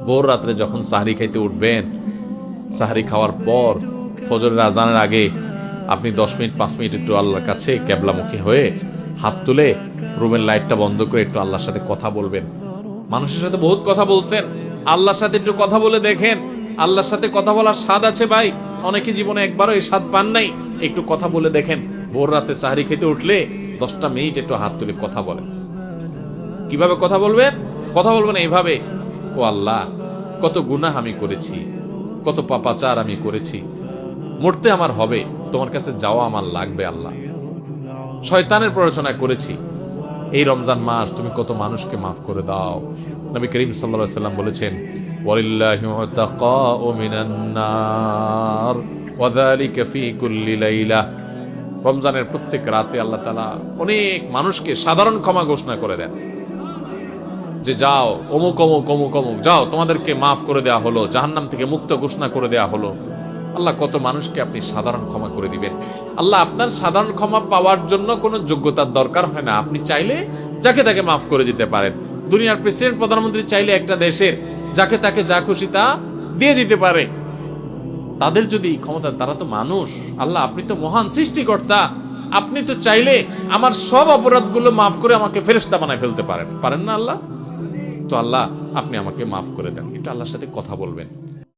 ভোর রাত্রে যখন সাহরি খাইতে উঠবেন, সাহরি খাওয়ার পর ফজরের আজানের আগে আপনি 10 মিনিট 5 মিনিট একটু আল্লাহর কাছে কেবলামুখী হয়ে হাত তুলে রুমের লাইটটা বন্ধ করে একটু আল্লাহর সাথে কথা বলবেন। মানুষের সাথে বহুত কথা বলছেন, আল্লাহর সাথে একটু কথা বলে দেখেন। আল্লাহর সাথে কথা বলার স্বাদ আছে ভাই, অনেকে জীবনে একবারও এই স্বাদ পান নাই। একটু কথা বলে দেখেন। ভোর রাতে সাহরি খেতে উঠলে 10টা মিনিট একটু হাত তুলে কথা বলেন। কিভাবে কথা বলবেন? কথা বলবেন এইভাবে, ও আল্লাহ, কত গুনাহ আমি করেছি, কত পাপাচার আমি করেছি, মরতে আমার হবে, তোমার কাছে যাওয়া আমার লাগবে আল্লাহ। শয়তানের প্ররোচনা করেছি, এই রমজান মাস তুমি কত মানুষকে মাফ করে দাও। নবী করিম সাল্লাল্লাহু আলাইহি ওয়াসাল্লাম বলেছেন, ওয়ালিল্লাহি উতাকাউ মিনান নার ওয়া যালিকা ফি কুল্লি লাইলা। রমজানের প্রত্যেক রাতে আল্লাহ তাআলা অনেক মানুষকে সাধারণ ক্ষমা ঘোষণা করে দেন, যে যাও অমুক অমুক অমুক অমুক, যাও তোমাদেরকে মাফ করে দেওয়া হলো, জাহান্নাম থেকে মুক্ত ঘোষণা করে দেওয়া হলো। আল্লাহ কত মানুষকে আপনি সাধারণ ক্ষমা করে দিবেন। আল্লাহ আপনার সাধারণ ক্ষমা পাওয়ার জন্য কোনো যোগ্যতার দরকার হয় না, আপনি চাইলে যাকে তাকে মাফ করে দিতে পারেন। দুনিয়ার প্রেসিডেন্ট প্রধানমন্ত্রী চাইলে একটা দেশের যাকে তাকে যা খুশি তা দিয়ে দিতে পারে। তাদের যদি ক্ষমতা, তারা তো মানুষ। আল্লাহ আপনি তো মহান সৃষ্টিকর্তা, আপনি তো চাইলে আমার সব অপরাধগুলো মাফ করে আমাকে ফেরেশতা বানায় ফেলতে পারেন, পারেন না আল্লাহ? তো আল্লাহ আপনি আমাকে মাফ করে দেন। এটা আল্লাহর সাথে কথা বলবেন।